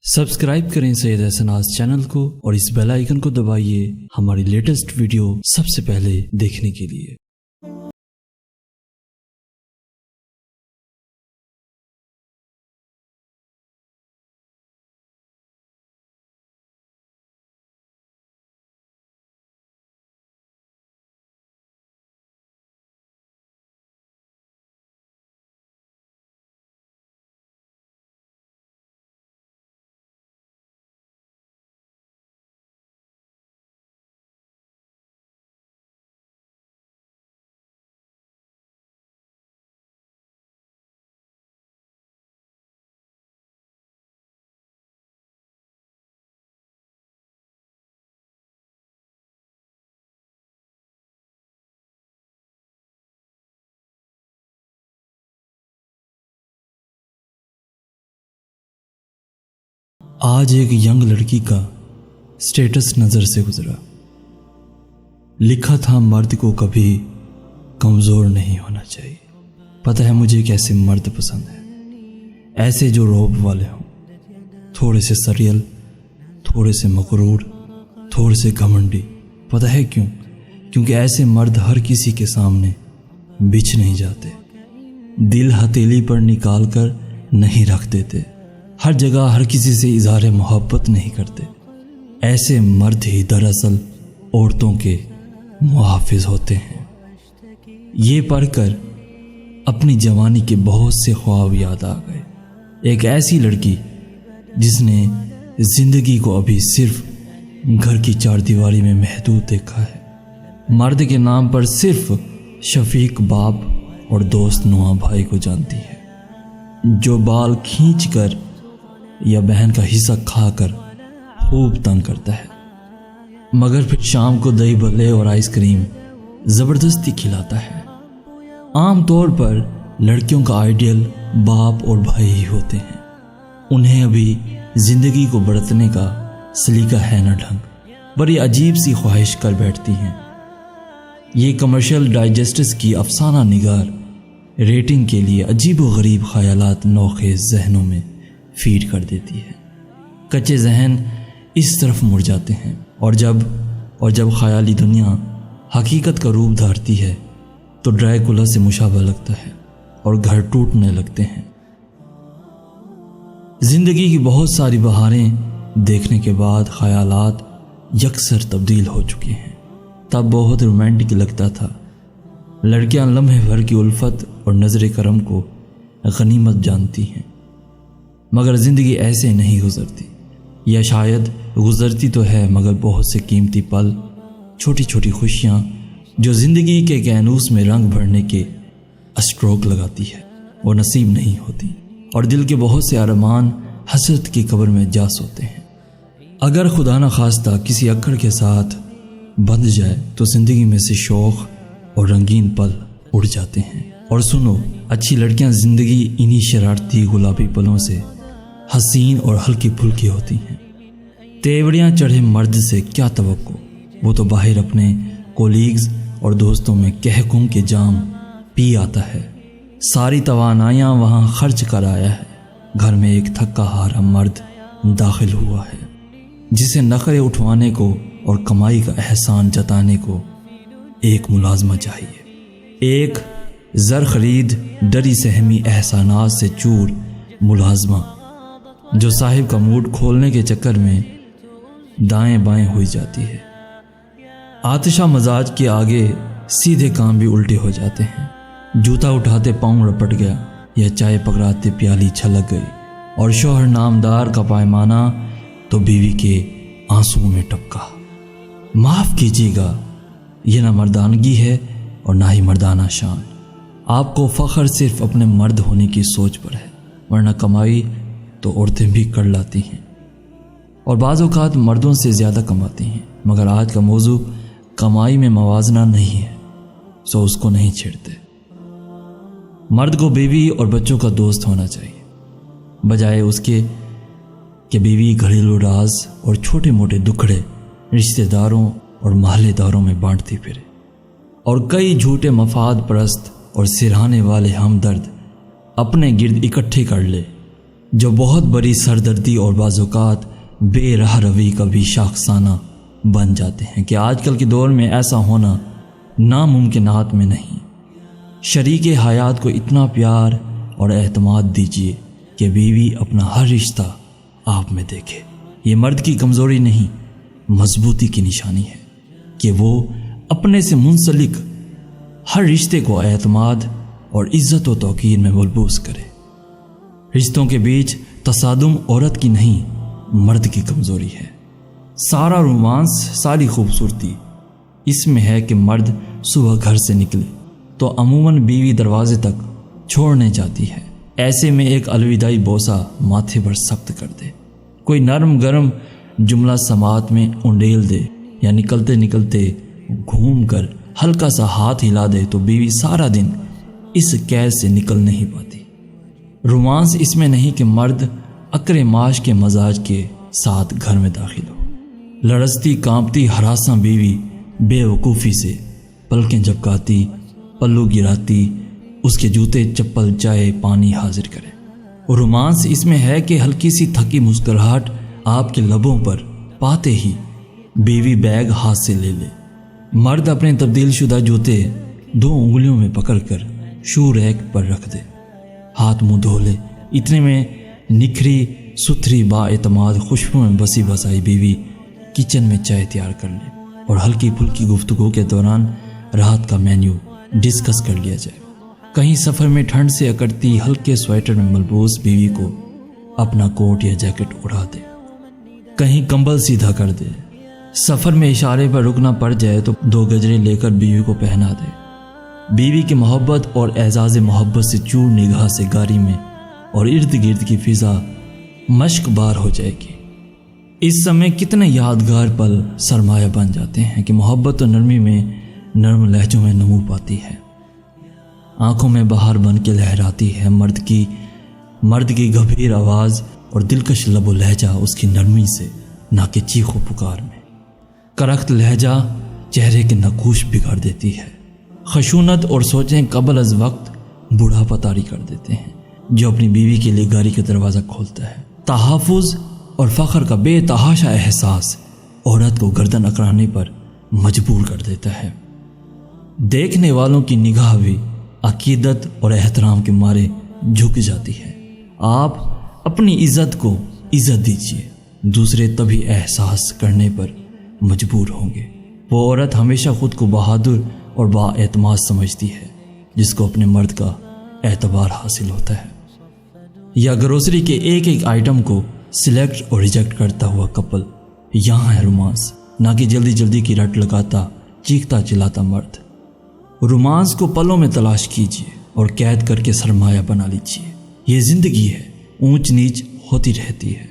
Subscribe کریں سید احسناز channel کو اور اس بیل آئیکن کو دبائیے ہماری لیٹسٹ ویڈیو سب سے پہلے دیکھنے کے لیے۔ آج ایک ینگ لڑکی کا سٹیٹس نظر سے گزرا۔ لکھا تھا مرد کو کبھی کمزور نہیں ہونا چاہیے۔ پتہ ہے مجھے کیسے مرد پسند ہے، ایسے جو روب والے ہوں، تھوڑے سے سریل، تھوڑے سے مغرور، تھوڑے سے گھمنڈی۔ پتہ ہے کیوں؟ کیونکہ ایسے مرد ہر کسی کے سامنے بچھ نہیں جاتے، دل ہتھیلی پر نکال کر نہیں رکھ دیتے، ہر جگہ ہر کسی سے اظہار محبت نہیں کرتے۔ ایسے مرد ہی دراصل عورتوں کے محافظ ہوتے ہیں۔ یہ پڑھ کر اپنی جوانی کے بہت سے خواب یاد آ گئے۔ ایک ایسی لڑکی جس نے زندگی کو ابھی صرف گھر کی چار دیواری میں محدود دیکھا ہے، مرد کے نام پر صرف شفیق باپ اور دوست نواں بھائی کو جانتی ہے، جو بال کھینچ کر یا بہن کا حصہ کھا کر خوب تنگ کرتا ہے، مگر پھر شام کو دہی بھلے اور آئس کریم زبردستی کھلاتا ہے۔ عام طور پر لڑکیوں کا آئیڈیل باپ اور بھائی ہی ہوتے ہیں، انہیں ابھی زندگی کو برتنے کا سلیقہ ہے نہ ڈھنگ، بڑی عجیب سی خواہش کر بیٹھتی ہیں۔ یہ کمرشل ڈائجسٹس کی افسانہ نگار ریٹنگ کے لیے عجیب و غریب خیالات نوخیز ذہنوں میں فیڈ کر دیتی ہے۔ کچے ذہن اس طرف مڑ جاتے ہیں، اور جب خیالی دنیا حقیقت کا روپ دھارتی ہے تو ڈریکولا سے مشابہ لگتا ہے اور گھر ٹوٹنے لگتے ہیں۔ زندگی کی بہت ساری بہاریں دیکھنے کے بعد خیالات یکسر تبدیل ہو چکے ہیں۔ تب بہت رومانٹک لگتا تھا، لڑکیاں لمحے بھر کی الفت اور نظر کرم کو غنیمت جانتی ہیں، مگر زندگی ایسے نہیں گزرتی، یا شاید گزرتی تو ہے مگر بہت سے قیمتی پل، چھوٹی چھوٹی خوشیاں جو زندگی کے کینوس میں رنگ بھرنے کے اسٹروک لگاتی ہے، وہ نصیب نہیں ہوتی، اور دل کے بہت سے ارمان حسرت کی قبر میں جا سوتے ہیں۔ اگر خدا نہ خواستہ کسی اکڑ کے ساتھ بندھ جائے تو زندگی میں سے شوق اور رنگین پل اڑ جاتے ہیں۔ اور سنو، اچھی لڑکیاں زندگی انہی شرارتی گلابی پلوں سے حسین اور ہلکی پھلکی ہوتی ہیں۔ تیوڑیاں چڑھے مرد سے کیا توقع، وہ تو باہر اپنے کولیگز اور دوستوں میں کہہ کے جام پی آتا ہے، ساری توانائیاں وہاں خرچ کر آیا ہے۔ گھر میں ایک تھکا ہارا مرد داخل ہوا ہے، جسے نخرے اٹھوانے کو اور کمائی کا احسان جتانے کو ایک ملازمہ چاہیے، ایک زر خرید ڈری سہمی احسانات سے چور ملازمہ، جو صاحب کا موڈ کھولنے کے چکر میں دائیں بائیں ہوئی جاتی ہے۔ آتشہ مزاج کے آگے سیدھے کام بھی الٹے ہو جاتے ہیں، جوتا اٹھاتے پاؤں رپٹ گیا، یا چائے پکڑاتے پیالی چھلک گئی، اور شوہر نامدار کا پائمانہ تو بیوی کے آنسوؤں میں ٹپکا۔ معاف کیجیے گا، یہ نہ مردانگی ہے اور نہ ہی مردانہ شان۔ آپ کو فخر صرف اپنے مرد ہونے کی سوچ پر ہے، ورنہ کمائی تو عورتیں بھی کر لاتی ہیں، اور بعض اوقات مردوں سے زیادہ کماتی ہیں، مگر آج کا موضوع کمائی میں موازنہ نہیں ہے، سو اس کو نہیں چھیڑتے۔ مرد کو بیوی اور بچوں کا دوست ہونا چاہیے، بجائے اس کے کہ بیوی گھریلو راز اور چھوٹے موٹے دکھڑے رشتہ داروں اور محلے داروں میں بانٹتی پھرے، اور کئی جھوٹے مفاد پرست اور سرہانے والے ہمدرد اپنے گرد اکٹھے کر لے، جو بہت بڑی سردردی اور بعض اوقات بے رہ روی کا بھی شاخسانہ بن جاتے ہیں کہ آج کل کے دور میں ایسا ہونا ناممکنات میں نہیں۔ شریک حیات کو اتنا پیار اور اعتماد دیجیے کہ بیوی اپنا ہر رشتہ آپ میں دیکھے۔ یہ مرد کی کمزوری نہیں، مضبوطی کی نشانی ہے کہ وہ اپنے سے منسلک ہر رشتے کو اعتماد اور عزت و توقیر میں ملبوس کرے۔ رشتوں کے بیچ تصادم عورت کی نہیں، مرد کی کمزوری ہے۔ سارا رومانس، ساری خوبصورتی اس میں ہے کہ مرد صبح گھر سے نکلے تو عموماً بیوی دروازے تک چھوڑنے جاتی ہے، ایسے میں ایک الوداعی بوسہ ماتھے پر سخت کر دے، کوئی نرم گرم جملہ سماعت میں انڈیل دے یا نکلتے نکلتے گھوم کر ہلکا سا ہاتھ ہلا دے تو بیوی سارا دن اس قید سے نکل نہیں پاتی۔ رومانس اس میں نہیں کہ مرد عقر معاش کے مزاج کے ساتھ گھر میں داخل ہو۔ لرزتی کانپتی ہراساں بیوی بے وقوفی سے پلکیں جھپکاتی، پلو گراتی، اس کے جوتے چپل چائے پانی حاضر کرے۔ رومانس اس میں ہے کہ ہلکی سی تھکی مسکراہٹ آپ کے لبوں پر پاتے ہی بیوی بیگ ہاتھ سے لے لے، مرد اپنے تبدیل شدہ جوتے 2 انگلیوں میں پکڑ کر شو ریک پر رکھ دے، ہاتھ منہ دھو لے، اتنے میں نکھری ستھری با اعتماد خوشبو میں بسی بسائی بیوی کچن میں چائے تیار کر لے اور ہلکی پھلکی گفتگو کے دوران رات کا مینیو ڈسکس کر لیا جائے۔ کہیں سفر میں ٹھنڈ سے اکڑتی ہلکے سویٹر میں ملبوس بیوی کو اپنا کوٹ یا جیکٹ اڑا دے، کہیں کمبل سیدھا کر دے، سفر میں اشارے پر رکنا پڑ جائے تو 2 گجرے لے کر بیوی کو پہنا دے۔ بیوی کی محبت اور اعزاز محبت سے چور نگاہ سے گاری میں اور ارد گرد کی فضا مشک بار ہو جائے گی۔ اس سمے کتنے یادگار پل سرمایہ بن جاتے ہیں کہ محبت و نرمی میں نرم لہجوں میں نمو پاتی ہے، آنکھوں میں بہار بن کے لہراتی ہے۔ مرد کی گھبیر آواز اور دلکش لب و لہجہ اس کی نرمی سے نہ کہ چیخ و پکار میں۔ کرخت لہجہ چہرے کے نقوش بگاڑ دیتی ہے، خشونت اور سوچیں قبل از وقت بوڑھاپا طاری کر دیتے ہیں۔ جو اپنی بیوی کے لیے گاری کا دروازہ کھولتا ہے، تحفظ اور فخر کا بے تحاشا احساس عورت کو گردن اکڑانے پر مجبور کر دیتا ہے۔ دیکھنے والوں کی نگاہ بھی عقیدت اور احترام کے مارے جھک جاتی ہے۔ آپ اپنی عزت کو عزت دیجیے، دوسرے تبھی احساس کرنے پر مجبور ہوں گے۔ وہ عورت ہمیشہ خود کو بہادر اور با اعتماد سمجھتی ہے جس کو اپنے مرد کا اعتبار حاصل ہوتا ہے، یا گروسری کے ایک ایک آئٹم کو سلیکٹ اور ریجیکٹ کرتا ہوا کپل۔ یہاں ہے رومانس، نہ کہ جلدی جلدی کی رٹ لگاتا چیختا چلاتا مرد۔ رومانس کو پلوں میں تلاش کیجیے اور قید کر کے سرمایہ بنا لیجیے۔ یہ زندگی ہے، اونچ نیچ ہوتی رہتی ہے،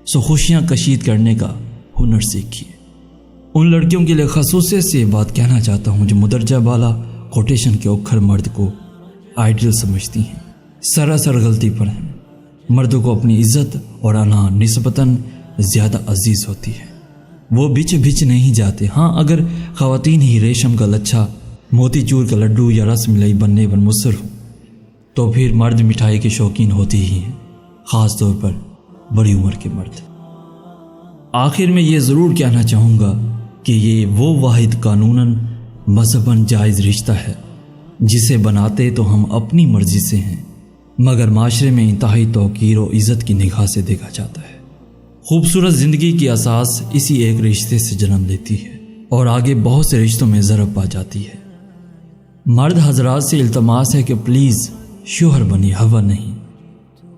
سو خوشیاں کشید کرنے کا ہنر سیکھیے۔ ان لڑکیوں کے لیے خصوصیت سے یہ بات کہنا چاہتا ہوں جو مدرجہ بالا کوٹیشن کے اوکھر مرد کو آئیڈیل سمجھتی ہیں، سراسر غلطی پر ہیں۔ مردوں کو اپنی عزت اور انا نسبتاً زیادہ عزیز ہوتی ہے، وہ بچ نہیں جاتے۔ ہاں اگر خواتین ہی ریشم کا لچھا، موتی چور کا لڈو یا رس ملائی بننے پر مصر ہوں تو پھر مرد مٹھائی کے شوقین ہوتے ہی ہیں، خاص طور پر بڑی عمر کے مرد۔ آخر میں یہ ضرور کہنا چاہوں گا کہ یہ وہ واحد قانوناً مذہباً جائز رشتہ ہے جسے بناتے تو ہم اپنی مرضی سے ہیں، مگر معاشرے میں انتہائی توقیر و عزت کی نگاہ سے دیکھا جاتا ہے۔ خوبصورت زندگی کی اساس اسی ایک رشتے سے جنم لیتی ہے اور آگے بہت سے رشتوں میں ضرب پا جاتی ہے۔ مرد حضرات سے التماس ہے کہ پلیز شوہر بنی ہوا نہیں،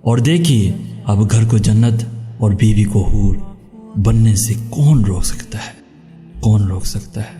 اور دیکھیے اب گھر کو جنت اور بیوی کو حور بننے سے کون روک سکتا ہے؟